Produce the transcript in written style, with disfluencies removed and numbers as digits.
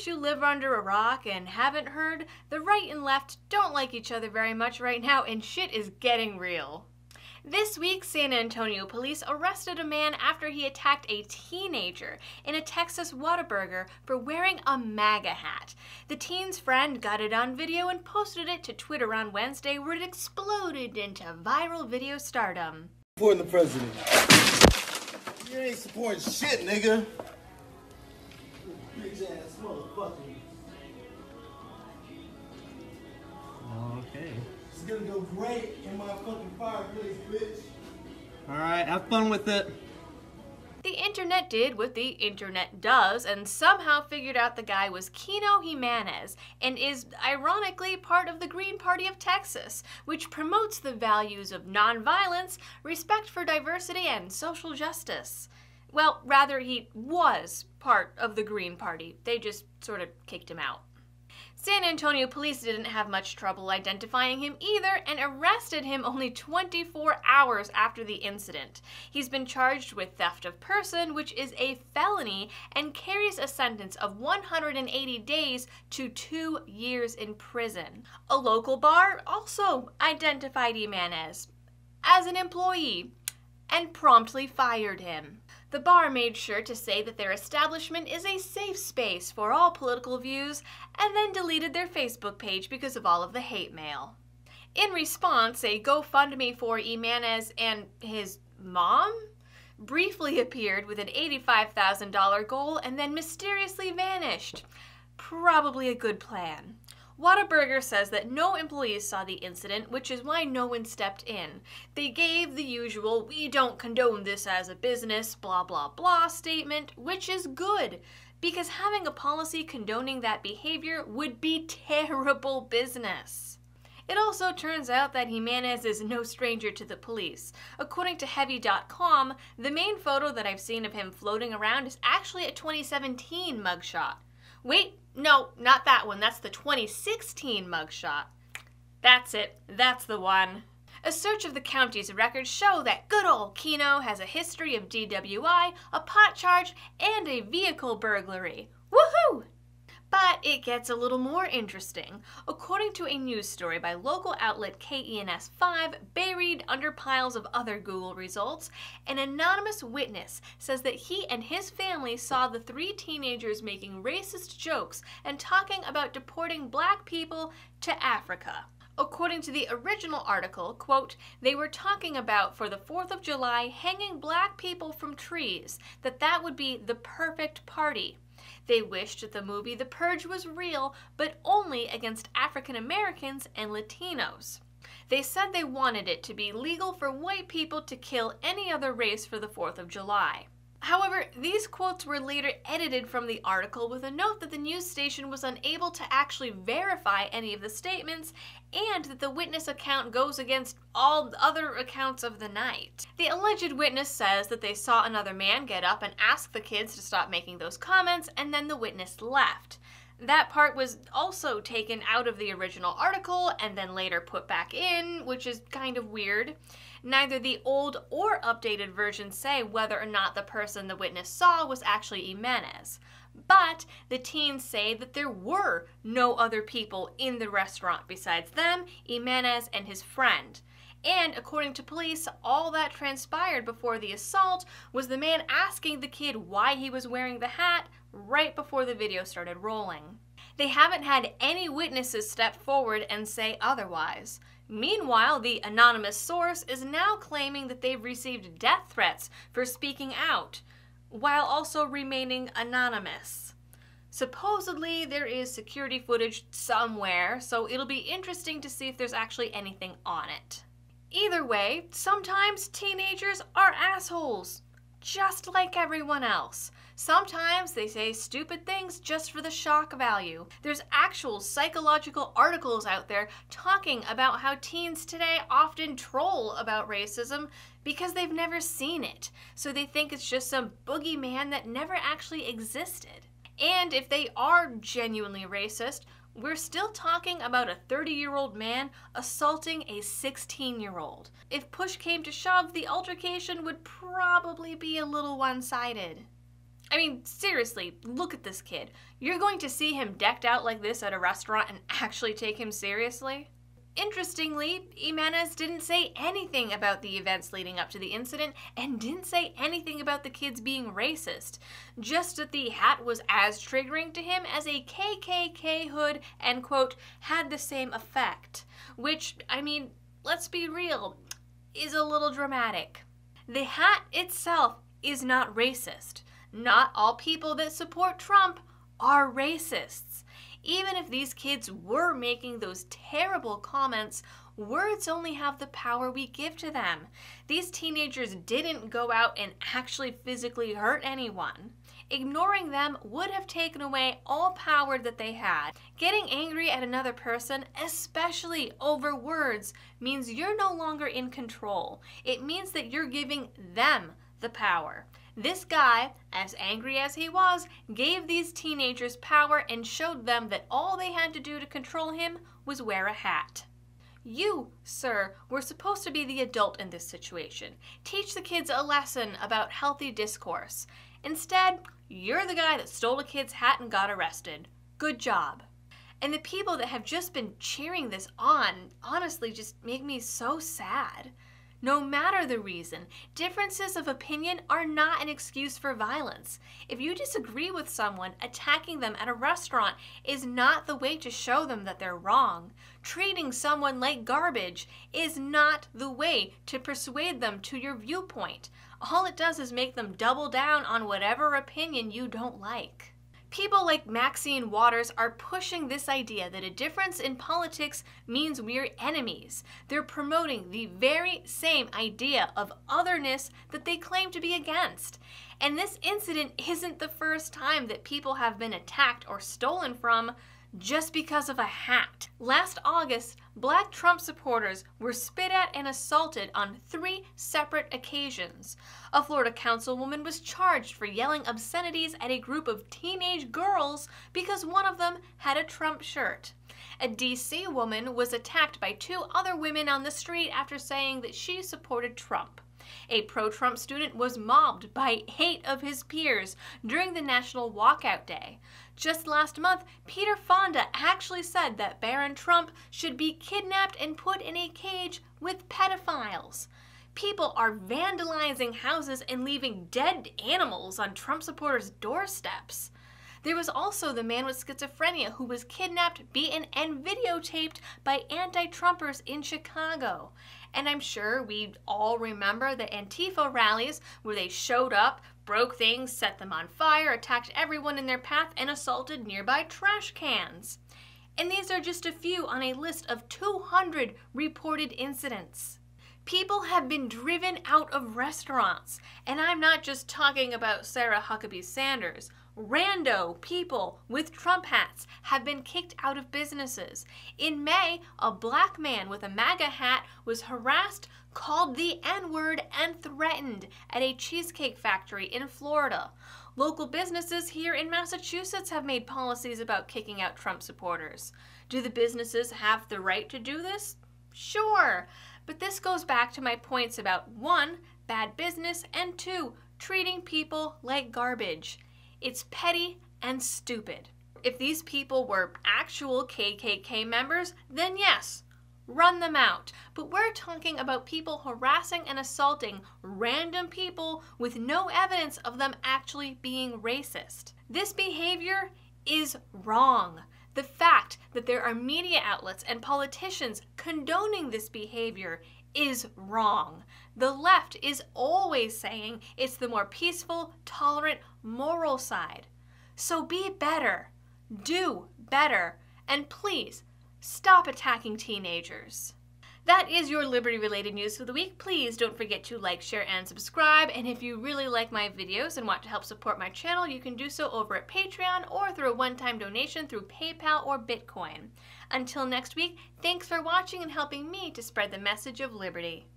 case you live under a rock and haven't heard, the right and left don't like each other very much right now, and shit is getting real. This week, San Antonio police arrested a man after he attacked a teenager in a Texas Whataburger for wearing a MAGA hat. The teen's friend got it on video and posted it to Twitter on Wednesday, where it exploded into viral video stardom. Supporting the president. You ain't supporting shit, nigga. Bitch ass motherfucker. Okay. It's gonna go great in my fucking fireplace, bitch. Alright, have fun with it. The internet did what the internet does and somehow figured out the guy was Kino Jimenez and is, ironically, part of the Green Party of Texas, which promotes the values of nonviolence, respect for diversity, and social justice. Well, rather, he was part of the Green Party. They just sort of kicked him out. San Antonio police didn't have much trouble identifying him either and arrested him only 24 hours after the incident. He's been charged with theft of person, which is a felony and carries a sentence of 180 days to 2 years in prison. A local bar also identified Jimenez as an employee and promptly fired him. The bar made sure to say that their establishment is a safe space for all political views, and then deleted their Facebook page because of all of the hate mail. In response, a GoFundMe for Jimenez and his mom briefly appeared with an $85,000 goal and then mysteriously vanished. Probably a good plan. Whataburger says that no employees saw the incident, which is why no one stepped in. They gave the usual, "we don't condone this as a business, blah blah blah" statement, which is good, because having a policy condoning that behavior would be terrible business. It also turns out that Jimenez is no stranger to the police. According to Heavy.com, the main photo that I've seen of him floating around is actually a 2017 mugshot. Wait, no, not that one. That's the 2016 mugshot. That's it. That's the one. A search of the county's records show that good old Kino has a history of DWI, a pot charge, and a vehicle burglary. Woohoo! But it gets a little more interesting. According to a news story by local outlet KENS5, buried under piles of other Google results, an anonymous witness says that he and his family saw the 3 teenagers making racist jokes and talking about deporting black people to Africa. According to the original article, quote, they were talking about for the 4th of July hanging black people from trees, that would be the perfect party. They wished that the movie The Purge was real, but only against African Americans and Latinos. They said they wanted it to be legal for white people to kill any other race for the 4th of July. However, these quotes were later edited from the article with a note that the news station was unable to actually verify any of the statements and that the witness account goes against all other accounts of the night. The alleged witness says that they saw another man get up and ask the kids to stop making those comments, and then the witness left. That part was also taken out of the original article and then later put back in, which is kind of weird. Neither the old or updated versions say whether or not the person the witness saw was actually Jimenez. But the teens say that there were no other people in the restaurant besides them, Jimenez, and his friend. And according to police, all that transpired before the assault was the man asking the kid why he was wearing the hat right before the video started rolling. They haven't had any witnesses step forward and say otherwise. Meanwhile, the anonymous source is now claiming that they've received death threats for speaking out, while also remaining anonymous. Supposedly, there is security footage somewhere, so it'll be interesting to see if there's actually anything on it. Either way, sometimes teenagers are assholes, just like everyone else. Sometimes they say stupid things just for the shock value. There's actual psychological articles out there talking about how teens today often troll about racism because they've never seen it, so they think it's just some boogeyman that never actually existed. And if they are genuinely racist, we're still talking about a 30-year-old man assaulting a 16-year-old. If push came to shove, the altercation would probably be a little one-sided. I mean, seriously, look at this kid. You're going to see him decked out like this at a restaurant and actually take him seriously? Interestingly, Jimenez didn't say anything about the events leading up to the incident and didn't say anything about the kids being racist, just that the hat was as triggering to him as a KKK hood and, quote, had the same effect. Which, I mean, let's be real, is a little dramatic. The hat itself is not racist. Not all people that support Trump are racists. Even if these kids were making those terrible comments, words only have the power we give to them. These teenagers didn't go out and actually physically hurt anyone. Ignoring them would have taken away all power that they had. Getting angry at another person, especially over words, means you're no longer in control. It means that you're giving them the power. This guy, as angry as he was, gave these teenagers power and showed them that all they had to do to control him was wear a hat. You, sir, were supposed to be the adult in this situation. Teach the kids a lesson about healthy discourse. Instead, you're the guy that stole a kid's hat and got arrested. Good job. And the people that have just been cheering this on honestly just make me so sad. No matter the reason, differences of opinion are not an excuse for violence. If you disagree with someone, attacking them at a restaurant is not the way to show them that they're wrong. Treating someone like garbage is not the way to persuade them to your viewpoint. All it does is make them double down on whatever opinion you don't like. People like Maxine Waters are pushing this idea that a difference in politics means we're enemies. They're promoting the very same idea of otherness that they claim to be against. And this incident isn't the first time that people have been attacked or stolen from just because of a hat. Last August, Black Trump supporters were spit at and assaulted on 3 separate occasions. A Florida councilwoman was charged for yelling obscenities at a group of teenage girls because one of them had a Trump shirt. A DC woman was attacked by 2 other women on the street after saying that she supported Trump. A pro-Trump student was mobbed by 8 of his peers during the National Walkout Day. Just last month, Peter Fonda actually said that Barron Trump should be kidnapped and put in a cage with pedophiles. People are vandalizing houses and leaving dead animals on Trump supporters' doorsteps. There was also the man with schizophrenia who was kidnapped, beaten, and videotaped by anti-Trumpers in Chicago. And I'm sure we all remember the Antifa rallies where they showed up, broke things, set them on fire, attacked everyone in their path, and assaulted nearby trash cans. And these are just a few on a list of 200 reported incidents. People have been driven out of restaurants, and I'm not just talking about Sarah Huckabee Sanders. Rando people with Trump hats have been kicked out of businesses. In May, a black man with a MAGA hat was harassed, called the N-word, and threatened at a cheesecake factory in Florida. Local businesses here in Massachusetts have made policies about kicking out Trump supporters. Do the businesses have the right to do this? Sure, but this goes back to my points about 1, bad business, and 2, treating people like garbage. It's petty and stupid. If these people were actual KKK members, then yes, run them out. But we're talking about people harassing and assaulting random people with no evidence of them actually being racist. This behavior is wrong. The fact that there are media outlets and politicians condoning this behavior is wrong. The left is always saying it's the more peaceful, tolerant, moral side. So be better, do better, and please stop attacking teenagers. That is your Liberty-related news for the week. Please don't forget to like, share, and subscribe. And if you really like my videos and want to help support my channel, you can do so over at Patreon or through a one-time donation through PayPal or Bitcoin. Until next week, thanks for watching and helping me to spread the message of liberty.